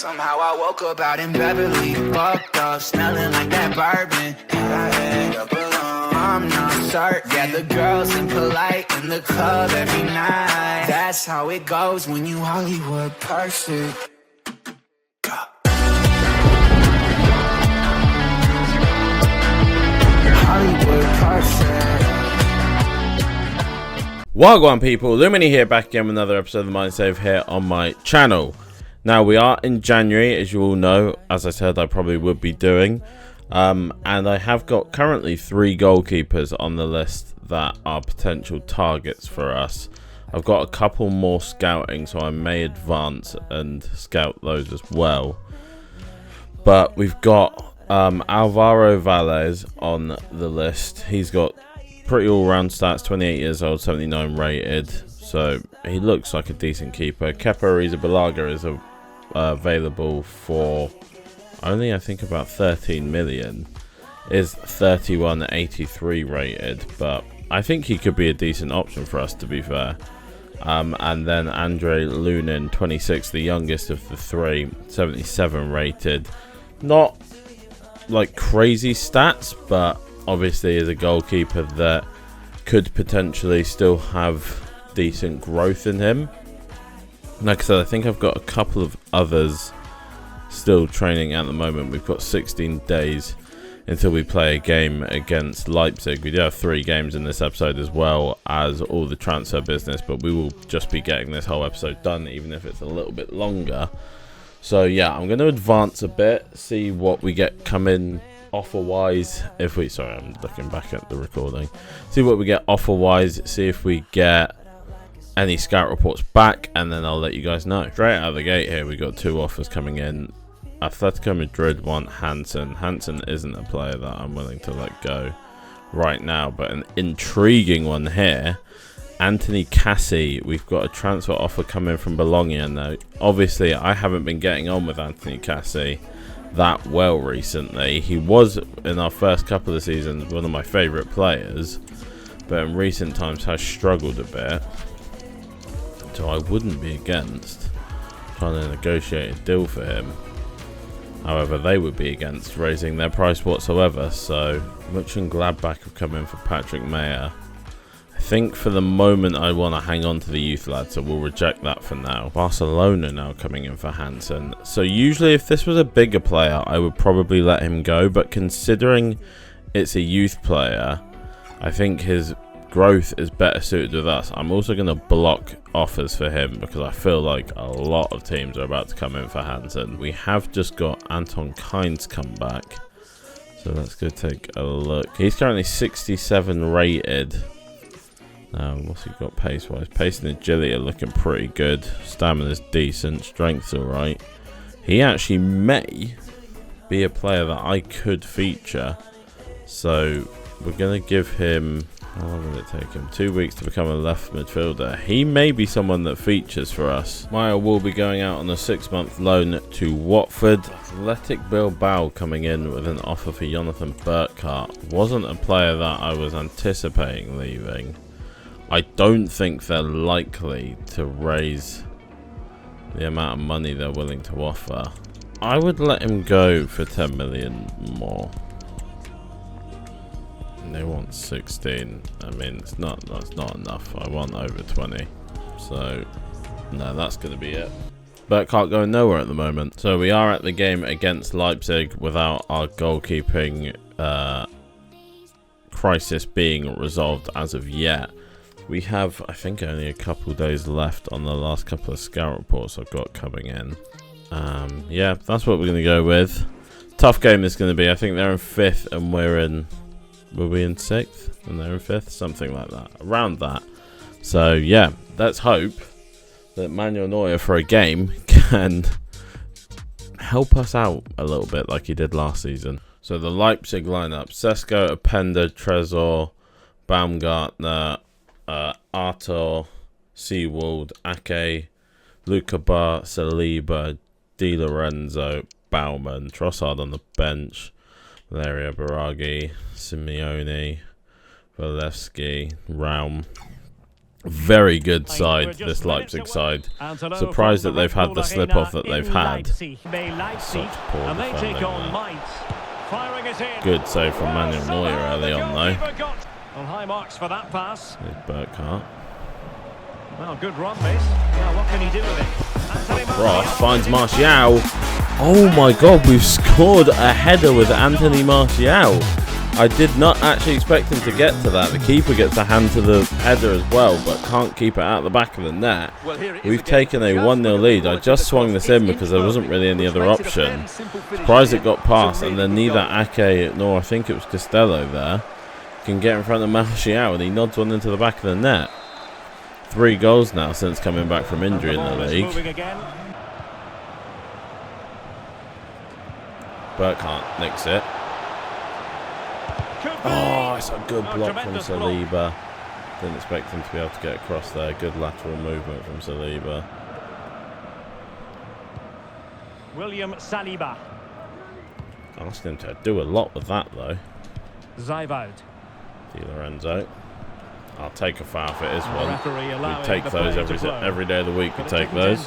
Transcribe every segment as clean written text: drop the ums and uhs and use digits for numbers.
Somehow I woke up out in Beverly, fucked up, smelling like that bourbon. And I end up alone. I'm not certain. Yeah, the girls impolite in the club every night. That's how it goes when you Hollywood perfect. Hollywood perfect. Wagwan people, Lumini here, back again with another episode of the Mind Save here on my channel. Now we are in January, as you all know, as I said I probably would be doing, and I have got currently 3 goalkeepers on the list that are potential targets for us. I've got a couple more scouting, so I may advance and scout those as well. But we've got Alvaro Valles on the list. He's got pretty all-round stats, 28 years old, 79 rated, so he looks like a decent keeper. Kepa Arrizabalaga is available for only, I think, about 13 million. Is 31, 83 rated, but I think he could be a decent option for us, to be fair. And then Andre Lunin, 26, the youngest of the 3, 77 rated. Not like crazy stats, but obviously is a goalkeeper that could potentially still have decent growth in him. Like I said, I think I've got a couple of others still training at the moment. We've got 16 days until we play a game against Leipzig. We do have 3 games in this episode as well as all the transfer business, but we will just be getting this whole episode done, even if it's a little bit longer. So yeah, I'm going to advance a bit, see what we get coming offer-wise. Sorry, I'm looking back at the recording. See what we get offer-wise, see if we get any scout reports back, and then I'll let you guys know. Straight out of the gate here, we got 2 offers coming in. Atletico Madrid want Hansen. Hansen isn't a player that I'm willing to let go right now, but an intriguing one here. Anthony Cassie, we've got a transfer offer coming from Bologna. Now, obviously, I haven't been getting on with Anthony Cassie that well recently. He was, in our first couple of seasons, one of my favourite players, but in recent times has struggled a bit. So I wouldn't be against trying to negotiate a deal for him. However, they would be against raising their price whatsoever. So Mönchengladbach have come in for Patrick Mayer. I think for the moment I want to hang on to the youth lad, so we'll reject that for now. Barcelona now coming in for Hansen. So usually if this was a bigger player, I would probably let him go. But considering it's a youth player, I think his growth is better suited with us. I'm also going to block offers for him because I feel like a lot of teams are about to come in for Hansen. We have just got Anton Kynes come back, so let's go take a look. He's currently 67 rated. What's he got pace-wise? Pace and agility are looking pretty good. Stamina's decent. Strength's alright. He actually may be a player that I could feature, so we're going to give him... How long will it take him? 2 weeks to become a left midfielder. He may be someone that features for us. Meyer will be going out on a 6-month loan to Watford. Athletic Bilbao coming in with an offer for Jonathan Burkhart. Wasn't a player that I was anticipating leaving. I don't think they're likely to raise the amount of money they're willing to offer. I would let him go for 10 million more. They want 16. I mean, that's not enough. I want over 20. So, no, that's going to be it. Burkhart going nowhere at the moment. So we are at the game against Leipzig without our goalkeeping crisis being resolved as of yet. We have, I think, only a couple days left on the last couple of scout reports I've got coming in. Yeah, that's what we're going to go with. Tough game is going to be. I think they're in 5th and we're in... Were we in 6th and they're in 5th? Something like that. Around that. So, yeah, let's hope that Manuel Neuer for a game can help us out a little bit like he did last season. So, the Leipzig lineup. Sesko, Openda, Trezor, Baumgartner, Arthur, Seawald, Ake, Luca Bar, Saliba, Di Lorenzo, Baumann, Trossard on the bench, Valeria Baragi, Simeone, Valevsky, Raum, Very good side, this Leipzig side. Surprised that they've had the slip-off that they've had. Such poor defending. Good save from Manuel Neuer early on, though. Well, high marks for that pass. There's Burkhardt. Well, good run, miss. Yeah, what can he do with it? Cross finds Martial. Oh my god, we've scored a header with Anthony Martial. I did not actually expect him to get to that. The keeper gets a hand to the header as well, but can't keep it out the back of the net. We've taken a 1-0 lead. I just swung this in because there wasn't really any other option. Surprised it got past, and then neither Ake nor I think it was Costello there can get in front of Martial, and he nods one into the back of the net. 3 goals now since coming back from injury in the league. Burkhardt nicks it. Oh, it's a good block from Saliba. Didn't expect him to be able to get across there. Good lateral movement from Saliba. William Saliba. Asked him to do a lot with that though. Zayvoud. Di Lorenzo. I'll take a foul if it is one. We take those every day of the week. We take those.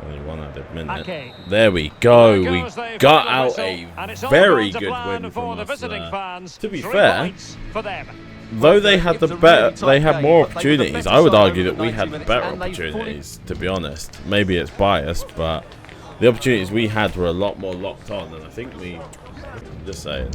Only one added minute. There we go. We got out a very good win from us there. To be fair, though they had more opportunities. I would argue that we had better opportunities. To be honest, maybe it's biased, but the opportunities we had were a lot more locked on, and I think we. I'm just saying.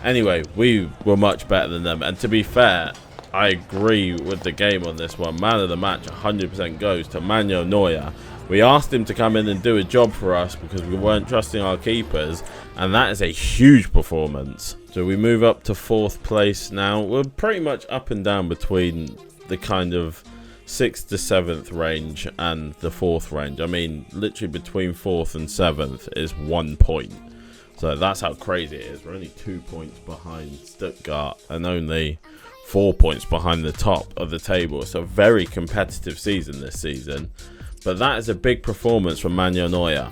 Anyway, we were much better than them, and to be fair, I agree with the game on this one. Man of the match 100% goes to Manuel Neuer. We asked him to come in and do a job for us because we weren't trusting our keepers, and that is a huge performance. So we move up to 4th place now. We're pretty much up and down between the kind of 6th to 7th range and the 4th range. I mean, literally between 4th and 7th is 1 point. So that's how crazy it is. We're only 2 points behind Stuttgart and only 4 points behind the top of the table. It's a very competitive season this season. But that is a big performance from Manuel Neuer.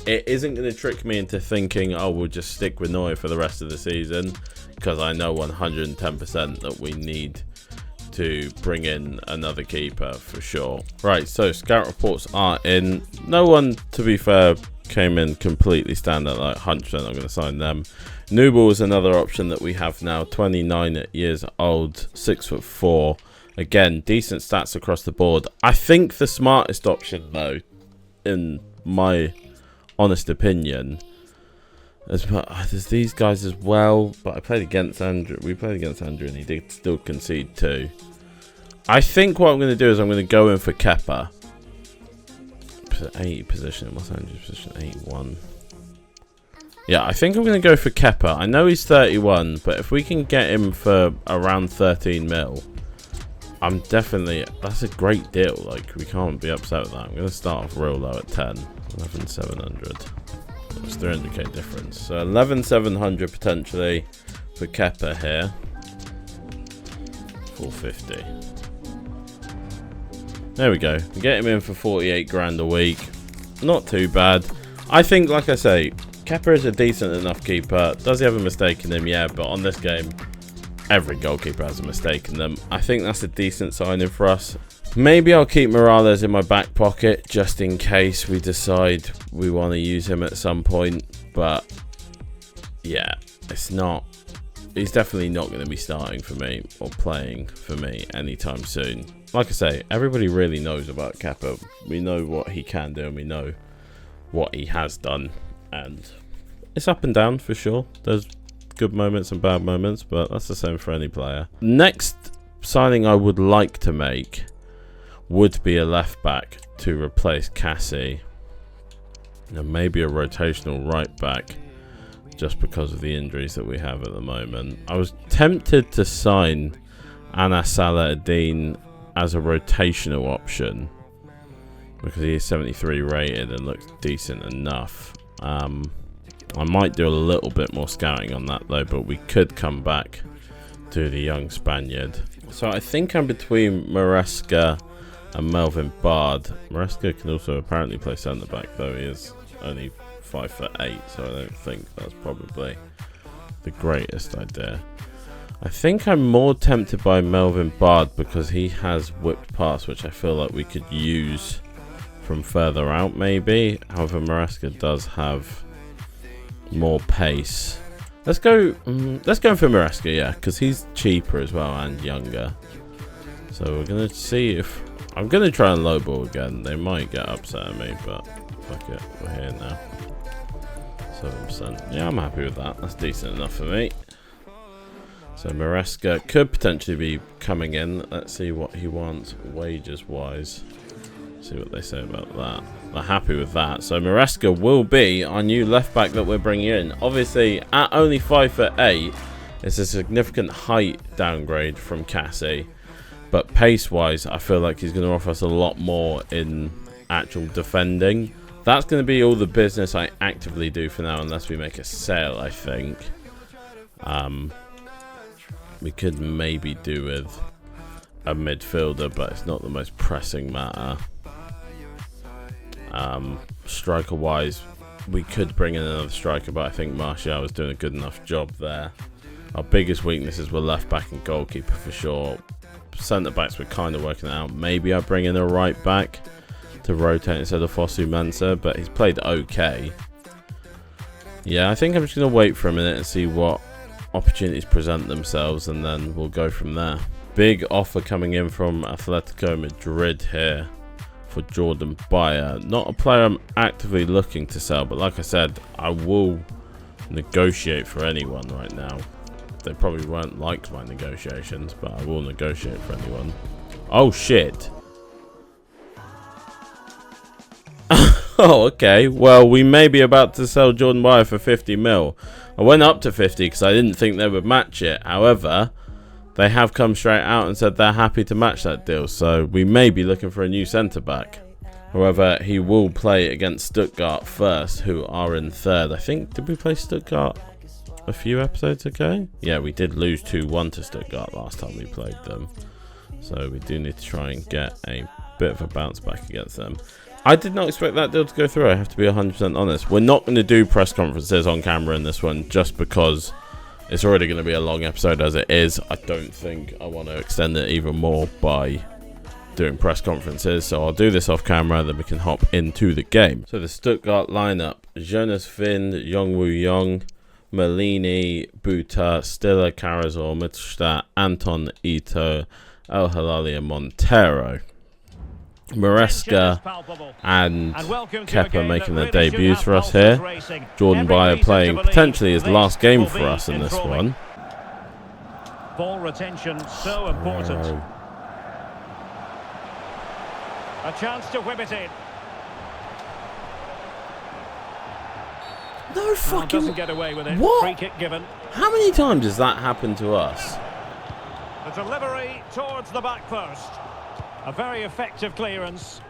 It isn't going to trick me into thinking, oh, we'll just stick with Neuer for the rest of the season. Because I know 110% that we need to bring in another keeper for sure. Right, so scout reports are in. No one, to be fair, came in completely standout, like 100% I'm going to sign them. Nubel is another option that we have now, 29 years old, 6'4". Again, decent stats across the board. I think the smartest option, though, in my honest opinion, there's these guys as well. But I played against Andrew. We played against Andrew, and he did still concede 2. I think what I'm going to do is I'm going to go in for Kepa. 80 position. What's Andrew's position? 81. Yeah, I think I'm going to go for Kepa. I know he's 31, but if we can get him for around 13 mil. I'm definitely, that's a great deal. Like, we can't be upset with that. I'm going to start off real low at 10. 11,700. That's 300k difference. So 11,700 potentially for Kepa here. 450. There we go. Get him in for 48 grand a week. Not too bad. I think, like I say, Kepa is a decent enough keeper. Does he have a mistake in him? Yeah, but on this game, every goalkeeper has a mistake in them. I think that's a decent signing for us. Maybe I'll keep Morales in my back pocket just in case we decide we want to use him at some point. But yeah, it's not. He's definitely not going to be starting for me or playing for me anytime soon. Like I say, everybody really knows about Kepa. We know what he can do and we know what he has done. And it's up and down for sure. There's good moments and bad moments, but that's the same for any player. Next signing I would like to make would be a left back to replace Cassie, and maybe a rotational right back just because of the injuries that we have at the moment. I was tempted to sign Anas Salah-Eddin as a rotational option because he is 73 rated and looks decent enough. I might do a little bit more scouting on that though, but we could come back to the young Spaniard. So I think I'm between Maresca and Melvin Bard. Maresca can also apparently play centre back, though he is only 5'8", so I don't think that's probably the greatest idea. I think I'm more tempted by Melvin Bard because he has whipped pass, which I feel like we could use from further out maybe. However, Maresca does have more pace. Let's go for Maresca, yeah, because he's cheaper as well and younger. So we're going to see if... I'm going to try and lowball again. They might get upset at me, but fuck it. We're here now. 7%. Yeah, I'm happy with that. That's decent enough for me. So Maresca could potentially be coming in. Let's see what he wants wages-wise. See what they say about that. They're happy with that. So Maresca will be our new left-back that we're bringing in. Obviously, at only 5'8", it's a significant height downgrade from Cassie. But pace-wise, I feel like he's going to offer us a lot more in actual defending. That's going to be all the business I actively do for now, unless we make a sale, I think. We could maybe do with a midfielder, but it's not the most pressing matter. Striker-wise, we could bring in another striker, but I think Martial is doing a good enough job there. Our biggest weaknesses were left-back and goalkeeper for sure. Centre-backs, we're kind of working it out. Maybe I bring in a right-back to rotate instead of Fosu Mensah, but he's played okay. Yeah, I think I'm just going to wait for a minute and see what opportunities present themselves, and then we'll go from there. Big offer coming in from Atletico Madrid here for Jordan Bayer. Not a player I'm actively looking to sell, but like I said, I will negotiate for anyone right now. They probably won't like my negotiations, but I will negotiate for anyone. Oh shit. Oh, okay. Well, we may be about to sell Jordan Bayer for 50 mil. I went up to 50 because I didn't think they would match it. However, they have come straight out and said they're happy to match that deal. So we may be looking for a new centre-back. However, he will play against Stuttgart first, who are in third. I think, did we play Stuttgart a few episodes ago? Yeah, we did lose 2-1 to Stuttgart last time we played them. So we do need to try and get a bit of a bounce back against them. I did not expect that deal to go through, I have to be 100% honest. We're not going to do press conferences on camera in this one just because it's already going to be a long episode as it is. I don't think I want to extend it even more by doing press conferences. So I'll do this off camera, then we can hop into the game. So the Stuttgart lineup: Jonas Vind, Yongwoo Yong, Malini, Buta, Stiller, Carazor, Mittelstadt, Anton, Ito, El Hilali and Montero. Maresca and Kepa making their debuts for us here. Jordan Bayer playing potentially his last game for us in this one. Ball retention so important. A chance to whip it in. No fucking... Doesn't get away with it. What? Free kick given. How many times has that happened to us? The delivery towards the back post. A very effective clearance.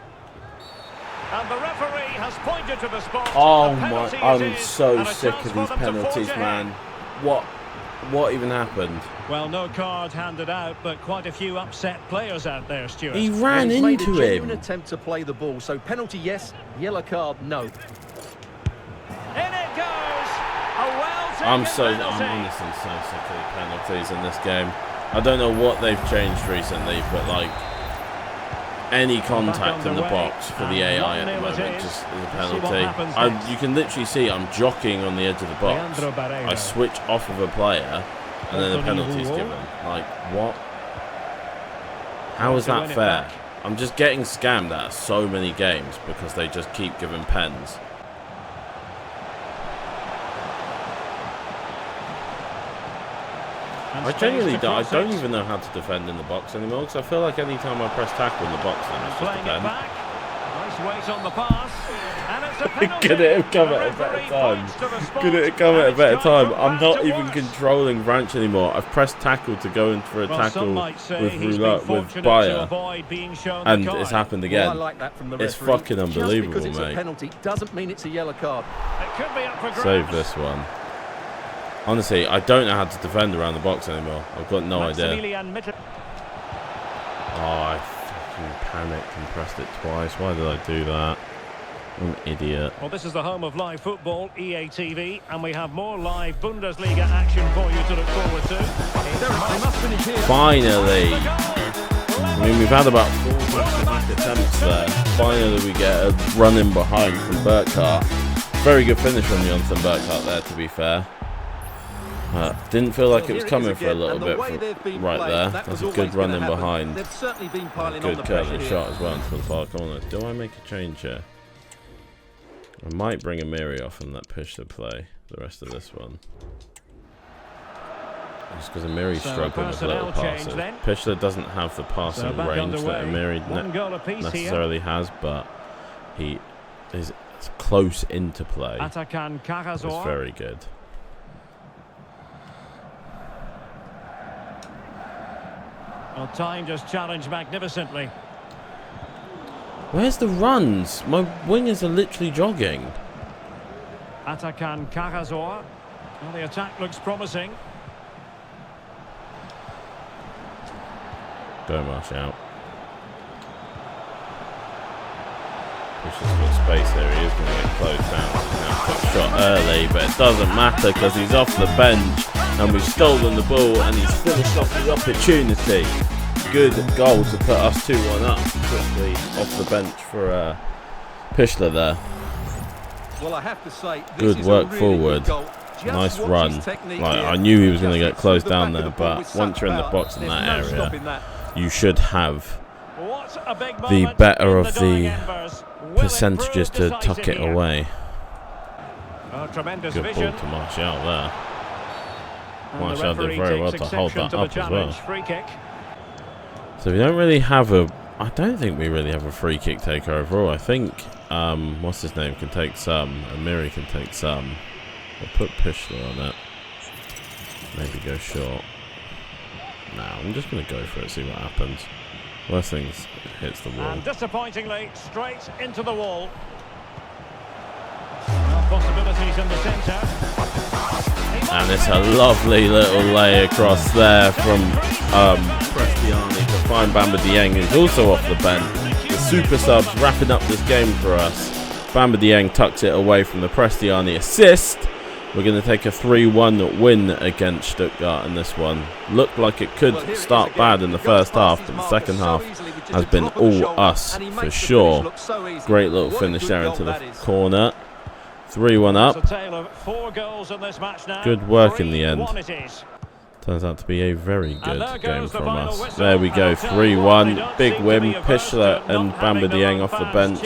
And the referee has pointed to the spot. Oh my, I'm so sick of these penalties, man. What even happened? Well, no card handed out, but quite a few upset players out there, Stuart. He ran into made a genuine him. attempt to play the ball, so penalty yes, yellow card no. In it goes. A well-taken I'm penalty. honestly so sick of the penalties in this game. I don't know what they've changed recently, but like any contact in the box for the AI at the moment just is a penalty. You can literally see I'm jockeying on the edge of the box. I switch off of a player and then the penalty's given. Like, what? How is that fair? I'm just getting scammed out of so many games because they just keep giving pens. I don't even know how to defend in the box anymore because I feel like any time I press tackle in the box then it's just a pen. Nice weight on the pass. And it's a penalty. Could it have come at a better time? Could it have come at a better time? I'm not even controlling Branch anymore. I've pressed tackle to go in for a tackle with Bayer, and it's happened again. Well, I like that from the it's referee. fucking unbelievable, Just because it's mate. a penalty doesn't mean it's a yellow card. It could be up for grabs. Save this one. Honestly, I don't know how to defend around the box anymore. I've got no idea. Oh, I fucking panicked and pressed it twice. Why did I do that? An idiot. Well, this is the home of live football, EA TV, and we have more live Bundesliga action for you to look forward to. They must finish here. Finally! I mean, we've had about 4 back attempts there. Finally, we get a run in behind from Burkhardt. Very good finish from Jonathan Burkhardt there, to be fair. Didn't feel like it was coming for a little bit right there. That's a good run in behind. Good curling shot as well into the far corner. Do I make a change here? I might bring Amiri off and let Pishler play the rest of this one. Just because Amiri's struggling with little passes. Pishler doesn't have the passing range that Amiri necessarily has, but he is close into play. It's very good. Well, time just challenged magnificently. Where's the runs? My wingers are literally jogging. Atakan Karazor. Well, the attack looks promising. Go Martial. Pushes for space there. He is going to get closed down. Now put shot early, but it doesn't matter because he's off the bench and we've stolen the ball and he's finished off the opportunity. Good goal to put us 2-1 up quickly off the bench for Pishler there. Well, I have to say, good work forward. Nice run. Like, I knew he was going to get closed down there, but once you're in the box in that area, you should have the better of the percentages to tuck it away. Good ball to Martial there. Martial did very well to hold that up as well. So we don't really have a... I don't think we really have a free kick taker overall. I think, what's his name, can take some. Amiri can take some. I'll put Pishler on it. Maybe go short. Nah, I'm just going to go for it, see what happens. Worst things, it hits the wall. And disappointingly, straight into the wall. Well, possibilities in the centre. And it's a lovely little lay across there from Prestiani to find Bamba Dieng, who's also off the bench. The super subs wrapping up this game for us. Bamba Dieng tucks it away from the Prestiani assist. We're going to take a 3-1 win against Stuttgart in this one. Looked like it could start bad in the first half, but the second half has been all us for sure. Great little finish there into the corner. 3-1 up. Good work in the end. Turns out to be a very good game from us. There we go, 3-1. Big win. Pishler and Bamba Dieng off the bench,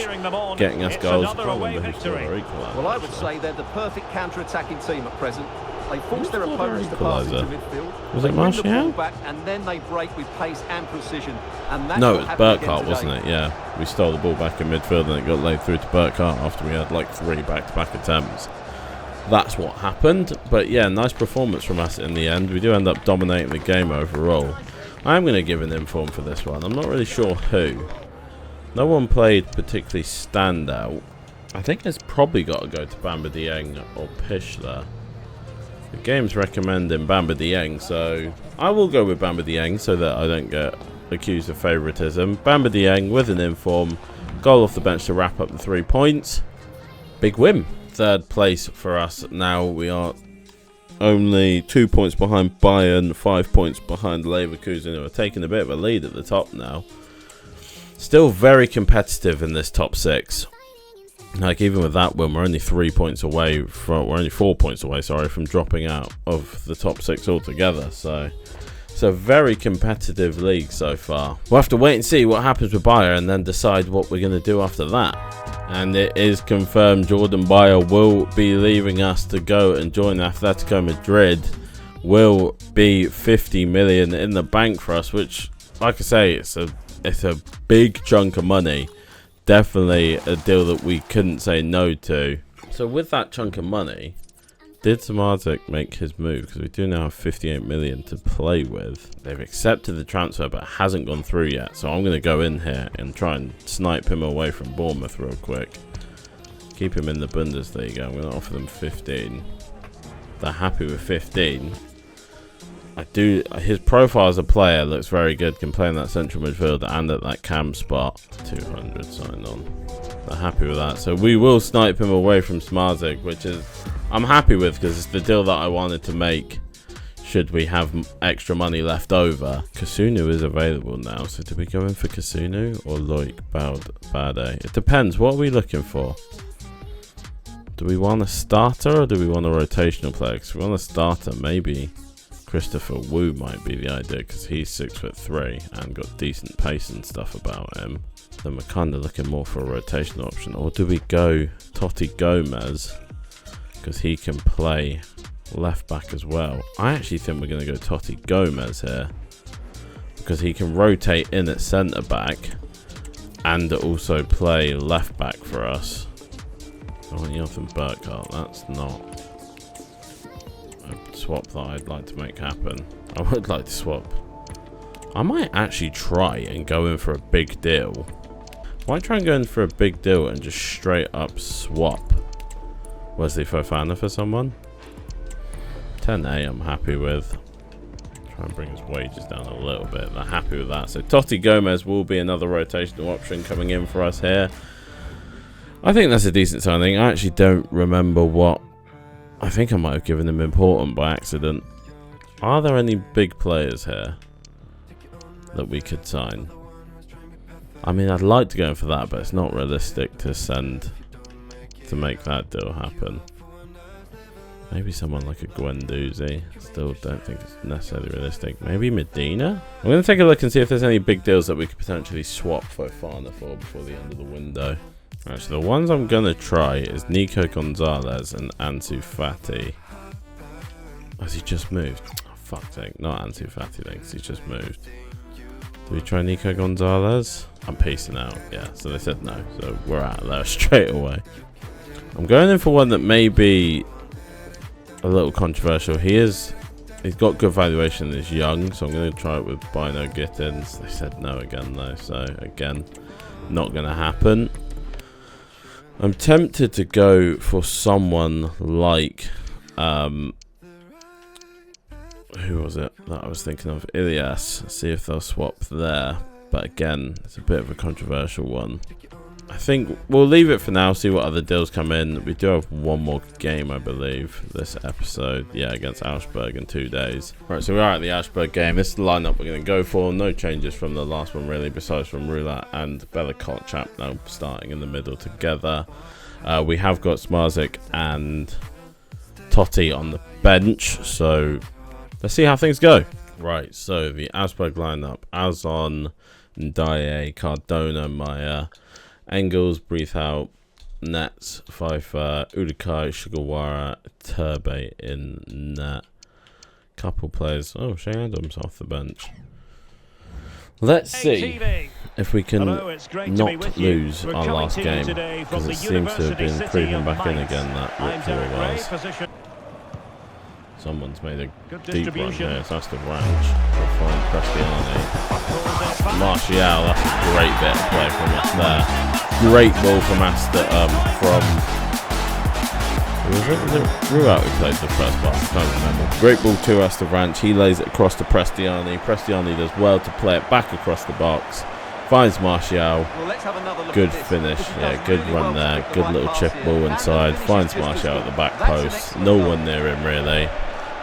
getting us goals. Well, I would say they're the perfect counter-attacking team at present. They force their opponents to pass into midfield. Was it Martial? And then they break with pace and precision. And that's no, it was Burkhardt, wasn't it? Yeah. We stole the ball back in midfield and it got laid through to Burkhardt after we had like 3 back-to-back attempts. That's what happened. But yeah, nice performance from us in the end. We do end up dominating the game overall. I am going to give an inform for this one. I'm not really sure who. No one played particularly standout. I think it's probably got to go to Bamba Dieng or Pishler. The game's recommending Bamba Dieng, so I will go with Bamba Dieng so that I don't get accused of favouritism. Bamba Dieng with an inform. Goal off the bench to wrap up the 3 points. Big win. 3rd place for us now. We are only 2 points behind Bayern, 5 points behind Leverkusen, who are taking a bit of a lead at the top now. Still very competitive in this top 6. Like, even with that win, we're only 3 points away from... We're only 4 points away, sorry, from dropping out of the top 6 altogether. So, it's a very competitive league so far. We'll have to wait and see what happens with Bayer and then decide what we're going to do after that. And it is confirmed Jordan Bayer will be leaving us to go and join Atletico Madrid. Will be 50 million in the bank for us, which, like I say, it's a big chunk of money. Definitely a deal that we couldn't say no to. So with that chunk of money, did Samardzic make his move? Because we do now have 58 million to play with. They've accepted the transfer, but it hasn't gone through yet. So I'm going to go in here and try and snipe him away from Bournemouth real quick. Keep him in the Bundesliga. I'm going to offer them 15. They're happy with 15. His profile as a player looks very good. Can play in that central midfield and at that cam spot. 200 sign on. They're happy with that. So we will snipe him away from Smarzik, which is I'm happy with because it's the deal that I wanted to make should we have extra money left over. Kasunu is available now. So do we go in for Kasunu or Loic Bade? It depends. What are we looking for? Do we want a starter or do we want a rotational player? Because if we want a starter, maybe Christopher Wu might be the idea because he's 6'3" and got decent pace and stuff about him. Then we're kind of looking more for a rotational option. Or do we go Totti Gomez because he can play left back as well? I actually think we're going to go Totti Gomez here because he can rotate in at centre back and also play left back for us. I want Jonathan Burkhardt. That's not a swap that I'd like to make happen. I would like to swap. I might actually try and go in for a big deal. I might try and go in for a big deal and just straight up swap Wesley Fofana for someone. 10A I'm happy with. Try and bring his wages down a little bit. I'm happy with that. So Totti Gomez will be another rotational option coming in for us here. I think that's a decent signing. I actually don't remember what. I think I might have given him important by accident. Are there any big players here that we could sign? I mean, I'd like to go in for that, but it's not realistic to send to make that deal happen. Maybe someone like a Guendouzi. Still don't think it's necessarily realistic. Maybe Medina? I'm going to take a look and see if there's any big deals that we could potentially swap Fofana for before the end of the window. Actually, the ones I'm going to try is Nico Gonzalez and Ansu Fati. Has he just moved? Oh, fuck's sake. Not Ansu Fati then, because he's just moved. Do we try Nico Gonzalez? I'm peacing out. Yeah, so they said no. So we're out of there straight away. I'm going in for one that may be a little controversial. He's got good valuation and is young, so I'm going to try it with Bino Gittins. They said no again though, so again, not going to happen. I'm tempted to go for someone like who was it that I was thinking of? Ilias. See if they'll swap there. But again, it's a bit of a controversial one. I think we'll leave it for now, see what other deals come in. We do have one more game, I believe, this episode. Yeah, against Augsburg in 2 days. Right, so we are at the Augsburg game. This is the lineup we're going to go for. No changes from the last one, really, besides from Rula and Bella Kotchap now starting in the middle together. We have got Smarzik and Totti on the bench, so let's see how things go. Right, so the Augsburg lineup. Azon, Ndaye, Cardona, Maya, Engels, Breathout, Nets, Pfeiffer, Udikai, Sugawara, Turbe in net. Couple players. Oh, Shea Adams off the bench. Let's see if we can not lose our last game, because it seems to have been creeping back in again, that Ritual was. Someone's made a deep run here. It's Aston Ranch. We'll find Prestiani. Martial, that's a great bit of play from us there. Great ball from Aston, who was it? Was it Ruat who played the first pass? I can't remember. Great ball to Aston Ranch. He lays it across to Prestiani. Prestiani does well to play it back across the box. Finds Martial. Good finish. Yeah, good run there. Good little chip ball inside. Finds Martial at the back post. No one near him, really.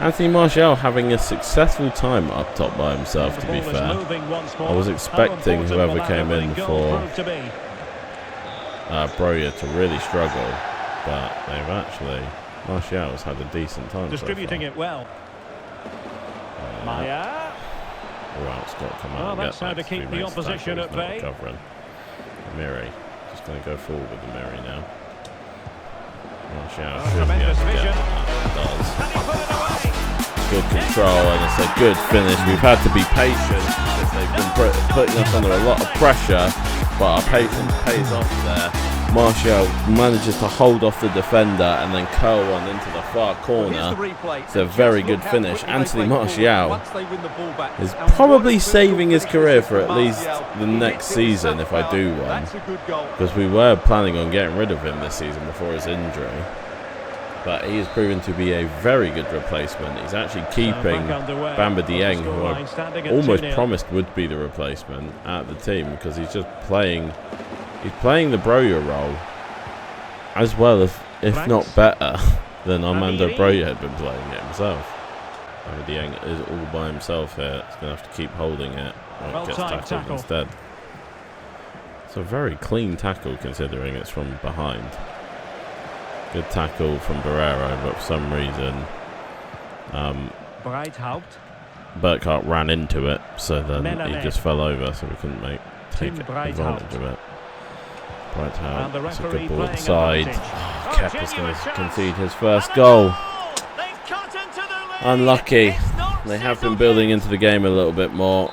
Anthony Martial having a successful time up top by himself, to be fair. I was expecting whoever came in for Broya to really struggle, but they've actually... Martial has had a decent time distributing it well. Maya. Route's got to come out and get that to keep the opposition at bay. Miri. Just going to go forward with the Miri now. Martial should be able to get that. Does. Good control, and it's a good finish. We've had to be patient because they've been putting us under a lot of pressure, but our patience pays off there. Martial manages to hold off the defender and then curl one into the far corner. It's a very good finish. Anthony Martial is probably saving his career for at least the next season if I do one, because we were planning on getting rid of him this season before his injury. But he has proven to be a very good replacement. He's actually keeping Bamba Dieng, who I almost promised would be the replacement, at the team, because he's just playing He's playing the Broja role as well, if not better, than Armando Broja had been playing it himself. Dieng is all by himself here. He's going to have to keep holding it, or it gets tackled instead. It's a very clean tackle considering it's from behind. Good tackle from Barrero, but for some reason Burkhardt ran into it, so then he just fell over, so we couldn't take advantage of it. Breithout, that's a good ball inside. Oh, Kep is going to concede his first goal. Unlucky. They have been building into the game a little bit more.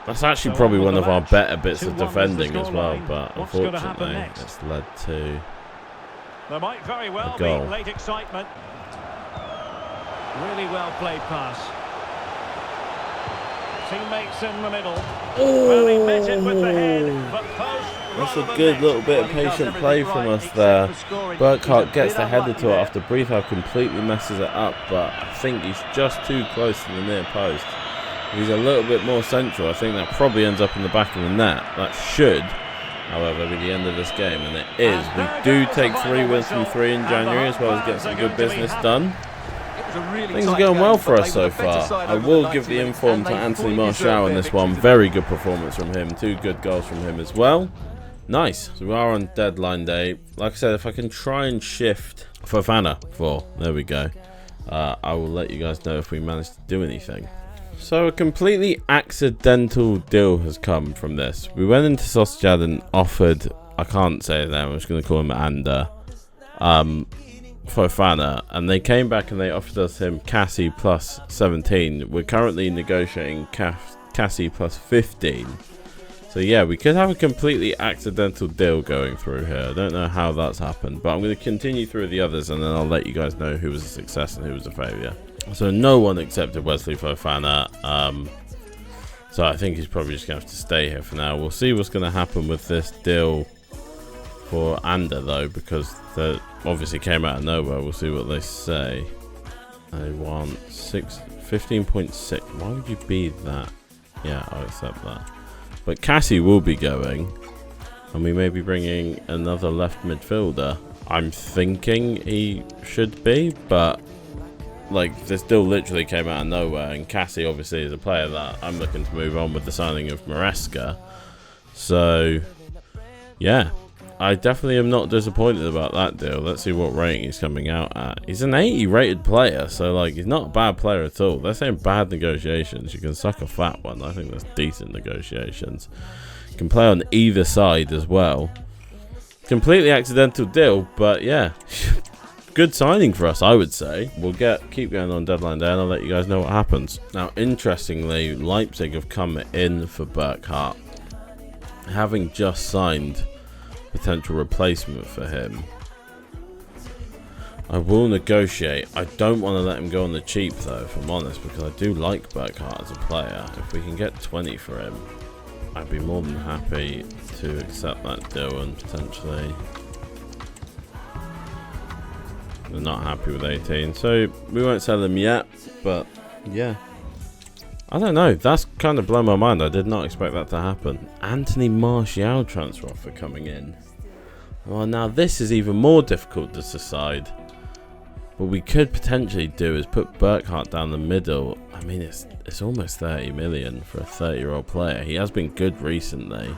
That's actually probably one of our better bits of defending as well, but unfortunately it's led to there might very well a goal. Be late excitement. Really well played pass. Teammates in the middle. Well, he met it with the head, but post. That's a good little bit of patient play from us there. Burkhardt gets the header to it after Breithout completely messes it up, but I think he's just too close to the near post. If he's a little bit more central, I think that probably ends up in the back of the net. That should, however, be the end of this game, and it is. We do take 3 wins from 3 in January, as well as get some good business done. Things are going well for us so far. I will give the inform to Anthony Martial in this one. Very good performance from him. 2 good goals from him as well. Nice. So we are on deadline day. Like I said, if I can try and shift Fofana there we go. I will let you guys know if we manage to do anything. So a completely accidental deal has come from this. We went into Sociedad and offered, I can't say his name, I'm just going to call him Ander, Fofana, and they came back and they offered us him Cassie plus 17. We're currently negotiating Cassie plus 15. So yeah, we could have a completely accidental deal going through here. I don't know how that's happened, but I'm going to continue through the others and then I'll let you guys know who was a success and who was a failure. So no one accepted Wesley Fofana. So I think he's probably just going to have to stay here for now. We'll see what's going to happen with this deal for Ander though, because they obviously came out of nowhere. We'll see what they say. They want 15.6. Why would you be that? Yeah, I'll accept that. But Cassie will be going, and we may be bringing another left midfielder. I'm thinking he should be, but like this deal literally came out of nowhere, and Cassie obviously is a player that I'm looking to move on with the signing of Maresca. So yeah, I definitely am not disappointed about that deal. Let's see what rating he's coming out at. He's an 80 rated player, so like he's not a bad player at all. They're saying bad negotiations. You can suck a fat one. I think that's decent negotiations. You can play on either side as well. Completely accidental deal, but yeah, good signing for us, I would say. We'll keep going on deadline day, and I'll let you guys know what happens. Now, interestingly, Leipzig have come in for Burkhardt, having just signed potential replacement for him. I will negotiate. I don't want to let him go on the cheap though, if I'm honest, because I do like Burkhardt as a player. If we can get 20 for him, I'd be more than happy to accept that deal. And potentially they're not happy with 18, so we won't sell him yet. But yeah, I don't know, that's kind of blown my mind. I did not expect that to happen. Anthony Martial transfer offer coming in. Well, now this is even more difficult to decide. What we could potentially do is put Burkhardt down the middle. I mean, it's almost 30 million for a 30-year-old player. He has been good recently.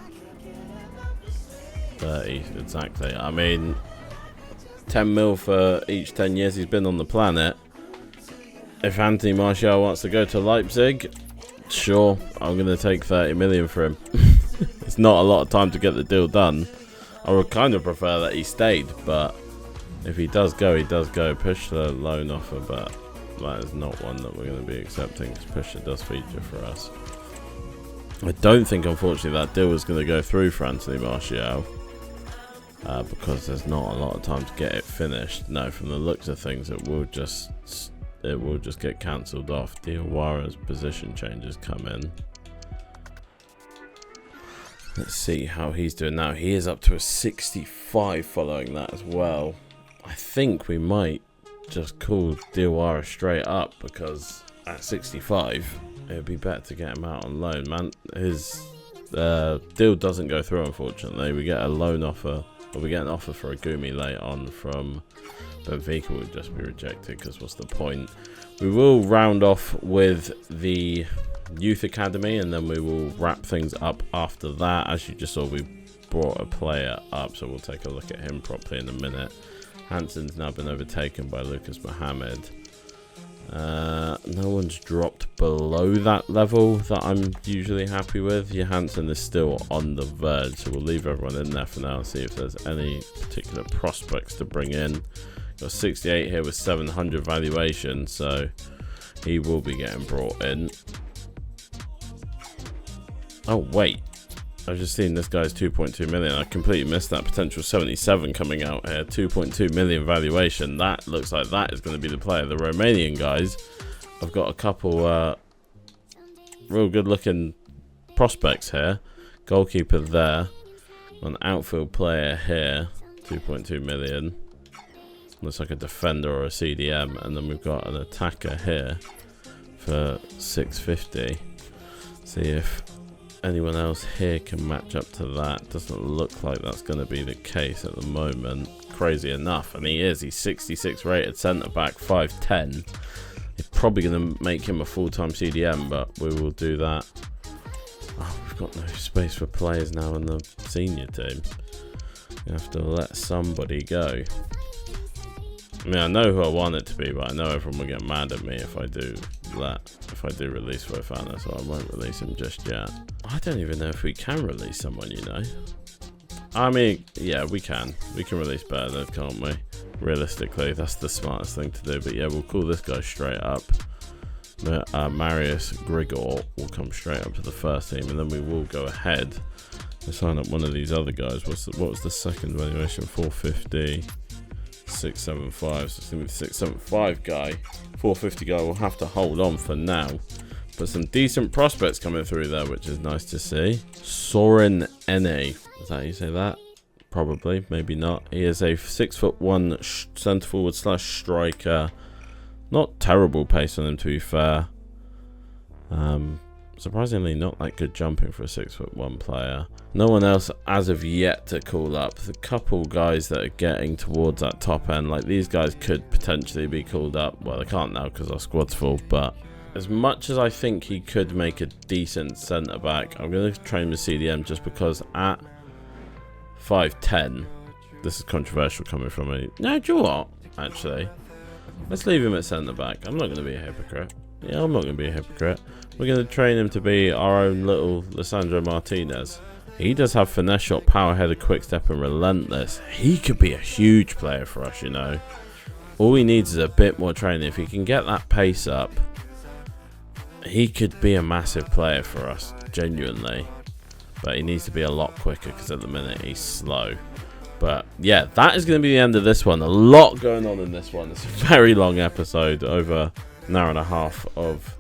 30, exactly. I mean, 10 mil for each 10 years he's been on the planet. If Anthony Martial wants to go to Leipzig, sure, I'm going to take 30 million for him. It's not a lot of time to get the deal done. I would kind of prefer that he stayed, but if he does go, he does go. Push the loan offer, but that is not one that we're going to be accepting, because Pusher does feature for us. I don't think, unfortunately, that deal is going to go through for Anthony Martial, because there's not a lot of time to get it finished. No, from the looks of things, it will just get cancelled off. Diawara's position changes come in. Let's see how he's doing now. He is up to a 65 following that as well. I think we might just call Diawara straight up, because at 65 it would be better to get him out on loan. Man, his deal doesn't go through, unfortunately. We get a loan offer, or we get an offer for a Gumi late on from Benfica. Will just be rejected because what's the point? We will round off with the youth academy, and then we will wrap things up after that. As you just saw, we brought a player up, so we'll take a look at him properly in a minute. Hansen's now been overtaken by Lucas Mohamed. No one's dropped below that level that I'm usually happy with. Johansson is still on the verge, so we'll leave everyone in there for now and see if there's any particular prospects to bring in. Got 68 here with 700 valuation, so he will be getting brought in. Oh wait, I've just seen this guy's 2.2 million. I completely missed that potential 77 coming out here. 2.2 million valuation. That looks like that is going to be the player. The Romanian guys, I've got a couple real good looking prospects here. Goalkeeper there. An outfield player here. 2.2 million. Looks like a defender or a CDM. And then we've got an attacker here for 650. See if anyone else here can match up to that. Doesn't look like that's going to be the case at the moment. Crazy enough, and he is. He's 66 rated centre back, 5'10". It's probably going to make him a full-time CDM, but we will do that. Oh, we've got no space for players now in the senior team. You have to let somebody go. I mean, I know who I want it to be, but I know everyone will get mad at me if I do release Fofana, so I won't release him just yet. I don't even know if we can release someone, you know. I mean, yeah, we can. We can release better, can't we? Realistically, that's the smartest thing to do. But yeah, we'll call this guy straight up. Marius Grigor will come straight up to the first team, and then we will go ahead and sign up one of these other guys. What was the second valuation? 450. 675, so it's gonna be the 675 guy. 450 guy will have to hold on for now, but some decent prospects coming through there, which is nice to see. Soren Ene, is that how you say that? Probably, maybe not. He is a 6'1" centre forward / striker. Not terrible pace on him, to be fair. Surprisingly not that good jumping for a 6'1" player. No one else as of yet to call up. The couple guys that are getting towards that top end, like these guys could potentially be called up. Well, they can't now because our squad's full, but as much as I think he could make a decent centre back, I'm going to train with CDM just because at 5'10", this is controversial coming from me. No, do you know what? Actually, let's leave him at centre back. I'm not going to be a hypocrite. Yeah, I'm not going to be a hypocrite. We're going to train him to be our own little Lissandro Martinez. He does have finesse shot, power header, quick step, and relentless. He could be a huge player for us, you know. All he needs is a bit more training. If he can get that pace up, he could be a massive player for us, genuinely. But he needs to be a lot quicker because at the minute he's slow. But yeah, that is going to be the end of this one. A lot going on in this one. It's a very long episode, over an hour and a half of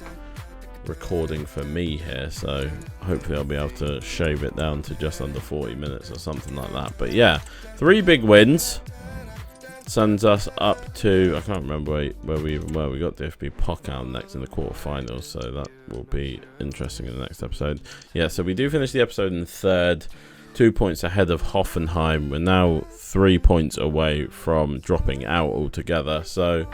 recording for me here, so hopefully I'll be able to shave it down to just under 40 minutes or something like that. But yeah, 3 big wins sends us up to, I can't remember where we even were. We got DFB Pokal next in the quarterfinals, so that will be interesting in the next episode. Yeah, so we do finish the episode in 3rd, 2 points ahead of Hoffenheim. We're now 3 points away from dropping out altogether, so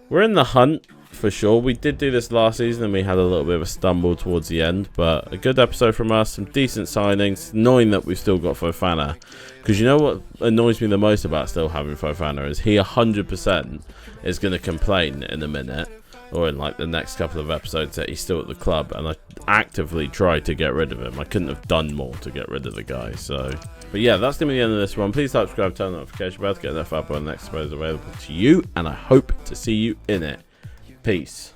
we're in the hunt for sure. We did do this last season and we had a little bit of a stumble towards the end, but a good episode from us, some decent signings. Annoying that we've still got Fofana, because you know what annoys me the most about still having Fofana is he 100% is going to complain in a minute or in like the next couple of episodes that he's still at the club, and I actively tried to get rid of him. I couldn't have done more to get rid of the guy. So but yeah, that's going to be the end of this one. Please subscribe, turn the notification bell to get that up when the next episode is available to you, and I hope to see you in it. Peace.